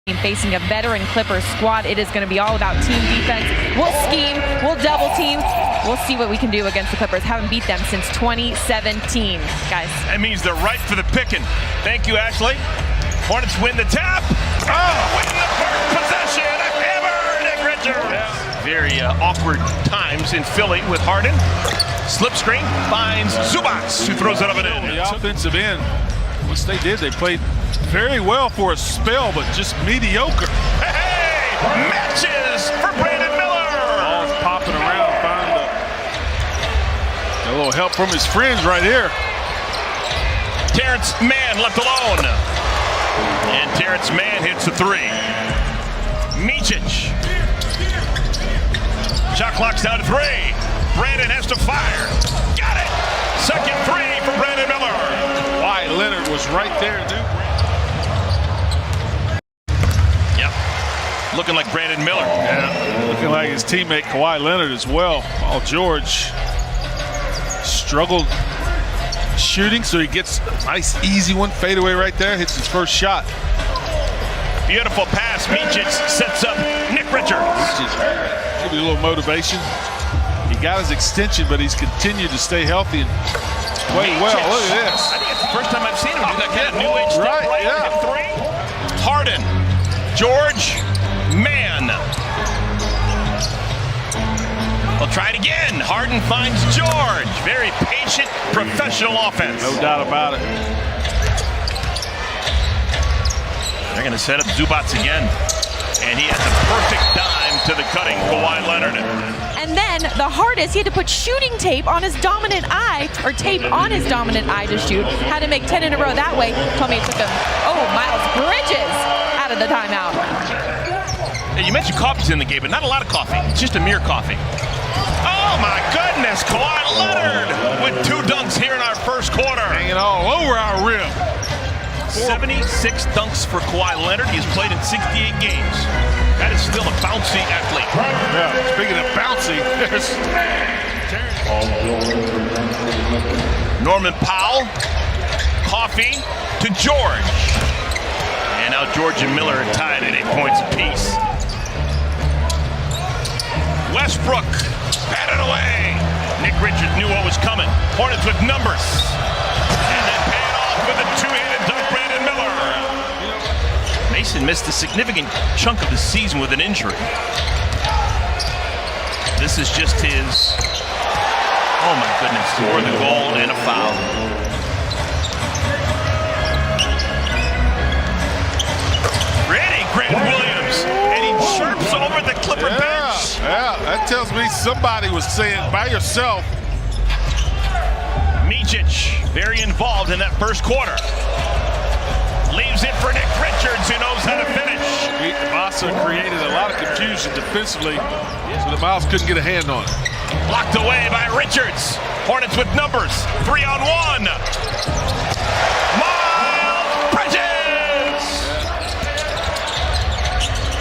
Facing a veteran Clippers squad, it is going to be all about team defense. We'll scheme, we'll double team. We'll see what we can do against the Clippers. Haven't beat them since 2017, guys. That means they're ripe for the picking. Thank you, Ashley. Hornets win the tap. Win the first possession. A hammer, Nick Richards. Yeah. Very awkward times in Philly with Harden. Slip screen finds Zubac, who throws it up and in. The offensive end, once they did, they played very well for a spell, but just mediocre. Hey! Matches for Brandon Miller! Ball's popping around, finding a little help from his friends right here. Terrence Mann left alone. And Terrence Mann hits the three. Micic. Shot clock's down to three. Brandon has to fire. Got it! Second three for Brandon Miller. Kawhi Leonard was right there, dude. Looking like Brandon Miller. Yeah, looking like his teammate Kawhi Leonard as well. Paul George struggled shooting, so he gets a nice easy one. Fadeaway right there, hits his first shot. Beautiful pass. Micic sets up Nick Richards. Maybe a little motivation. He got his extension, but he's continued to stay healthy and play well. Look at this. I think it's the first time I've seen him do that kind of new age step right. Yeah. Hit three. Harden, George, Mann. We'll try it again. Harden finds George. Very patient, professional offense. No doubt about it. They're going to set up Zubac again. And he has a perfect dime to the cutting Kawhi Leonard. And then the hardest, he had to put shooting tape on his dominant eye, or tape on his dominant eye to shoot. Had to make 10 in a row that way. Told me it took him, Miles Bridges out of the timeout. You mentioned coffee's in the game, but not a lot of coffee. It's just a mere coffee. Oh my goodness, Kawhi Leonard with two dunks here in our first quarter. Hanging all over our rim. 76 dunks for Kawhi Leonard. He's played in 68 games. That is still a bouncy athlete. Yeah, speaking of bouncy, there's Norman Powell, Coffee to George. And now George and Miller are tied at 8 points apiece. Westbrook batted away. Nick Richards knew what was coming. Hornets with numbers. And then paying off with a two-handed dunk, Brandon Miller. Mason missed a significant chunk of the season with an injury. This is just his, oh my goodness, for the goal and a foul. Ready, Grant Williams, and he chirps over the Clipper bench. Yeah, that tells me somebody was saying by yourself. Micic, very involved in that first quarter. Leaves it for Nick Richards, who knows how to finish. Vasa created a lot of confusion defensively, so that Miles couldn't get a hand on it. Blocked away by Richards. Hornets with numbers, 3-on-1. Miles Bridges!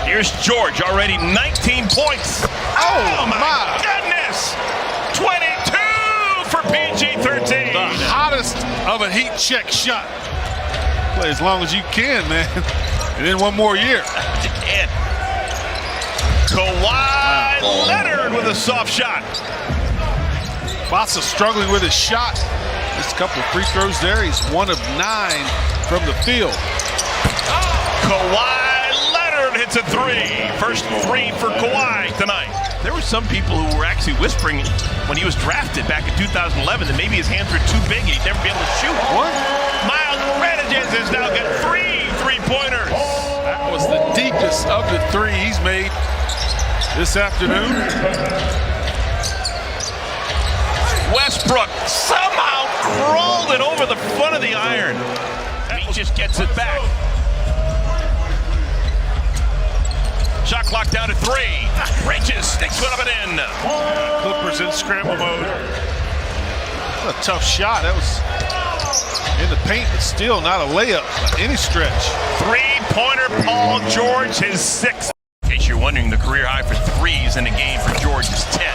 Here's George, already 19 points. Oh my goodness! 22 for PG-13. The hottest of a heat check shot. Play as long as you can, man. And then one more year. You can. Kawhi Leonard with a soft shot. Vasa struggling with his shot. Just a couple of free throws there. He's 1 of 9 from the field. Kawhi Leonard hits a three. First three for Kawhi tonight. There were some people who were actually whispering when he was drafted back in 2011 that maybe his hands were too big and he'd never be able to shoot. What? Miles Bridges has now got 3 3-pointers. That was the deepest of the 3 he's made this afternoon. Westbrook somehow crawled it over the front of the iron. He just gets it back. Shot clock down to 3. Bridges sticks it up and in. Clippers in scramble mode. What a tough shot. That was in the paint, but still not a layup by any stretch. 3-pointer Paul George, his 6th. In case you're wondering, the career high for threes in a game for George is 10.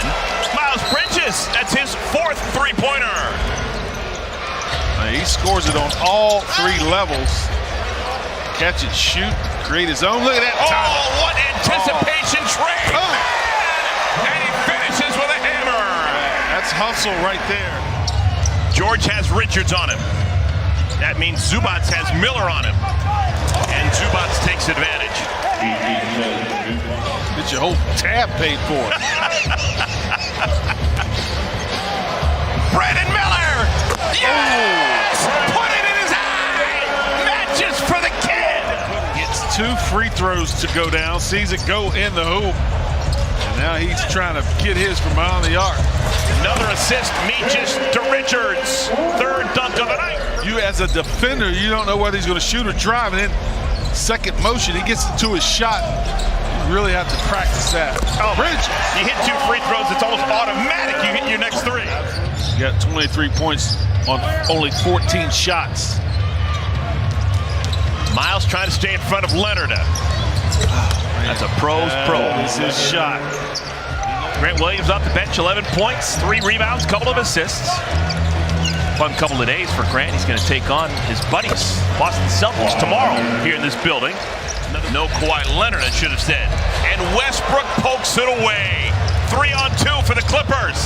Miles Bridges, that's his 4th 3-pointer. He scores it on all 3 levels. catch and shoot, create his own. Look at that time. Oh, what anticipation trade! And he finishes with a hammer. That's hustle right there. George has Richards on him. That means Zubats has Miller on him. And Zubats takes advantage. Get your whole tab paid for. Brandon Miller! Yes! Put it in his eye! Matches for the kid! Gets 2 free throws to go down, sees it go in the hoop. And now he's trying to get his from behind the arc. Another assist, Meaches to Richards. 3rd dunk of the night. You as a defender, you don't know whether he's going to shoot or drive. And then second motion, he gets to his shot. You really have to practice that. Oh, Bridges. You hit 2 free throws, it's almost automatic. You hit your next 3. You got 23 points on only 14 shots. Miles trying to stay in front of Leonard. That's a pro's pro. It's his shot. Grant Williams off the bench, 11 points, 3 rebounds, couple of assists. Fun couple of days for Grant. He's going to take on his buddies, Boston Celtics, tomorrow here in this building. No Kawhi Leonard, I should have said. And Westbrook pokes it away. 3-on-2 for the Clippers.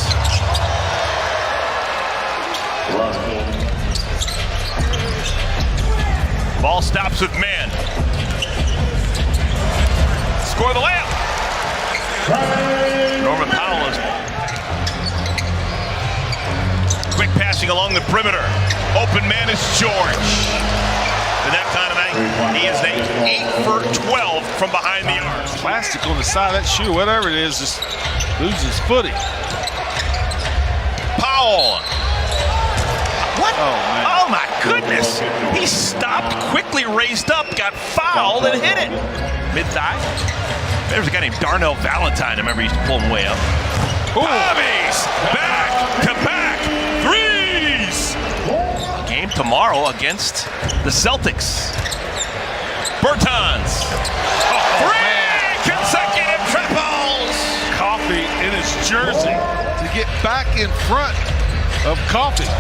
Ball stops with man. Score the layup. Norman Powell is quick passing along the perimeter. Open man is George. And that kind of night, he is 8 for 12 from behind the arc. Plastic on the side of that shoe, whatever it is, just loses footing. Powell. What? Oh, man. Oh, my goodness. He stopped, quickly raised up, got fouled, and hit it. Mid-thigh. There's a guy named Darnell Valentine. I remember he used to pull him way up. Bobby's back-to-back threes. Game tomorrow against the Celtics. Bertans. 3 consecutive triples. Coffee in his jersey to get back in front of Coffee.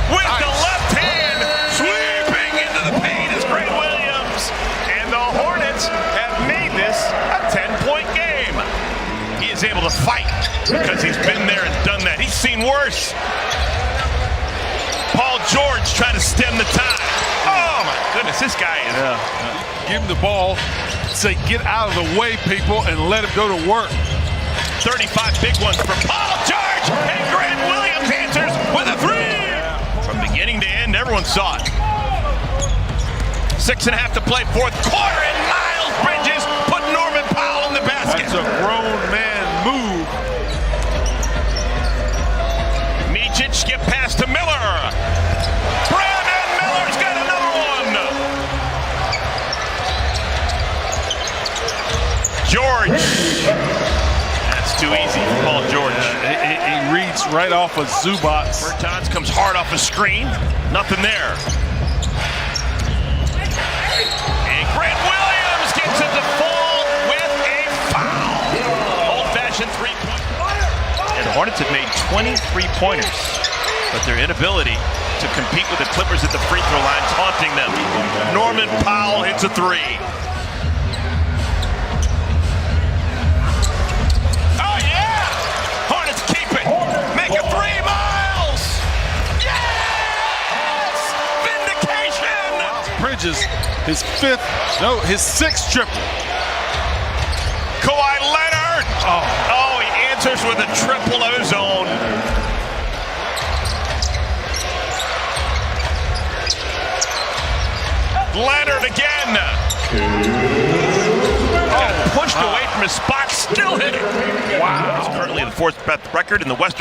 With the left hand, sweeping into the paint is Grant Williams. And the Hornets have made this a 10-point game. He is able to fight because he's been there and done that. He's seen worse. Paul George trying to stem the tide. Oh, my goodness, this guy is... Give him the ball, say get out of the way, people, and let him go to work. 35 big ones for Paul George, and Grant Williams answers with a 3. From beginning to end, everyone saw it. 6.5 to play, 4th quarter, and Miles Bridges put Norman Powell in the basket. That's a grown man move. Meaches skip pass to Miller. Brandon Miller's got another one. George. That's too easy for Paul George. He reads right off of Zubats. Bertans comes hard off a screen. Nothing there. And Grant Williams gets it to fall with a foul. Old-fashioned 3-point. And the Hornets have made 20 3-pointers, but their inability to compete with the Clippers at the free throw line is haunting them. Norman Powell hits a 3. Oh, yeah! Hornets keep it. Make a 3, Miles! Yes! Vindication! Bridges, his 6th triple. Kawhi Leonard! Oh, he answers with a triple of his own. Leonard again. Got pushed away from his spot, still hit it. Wow. He's currently the 4th best record in the Western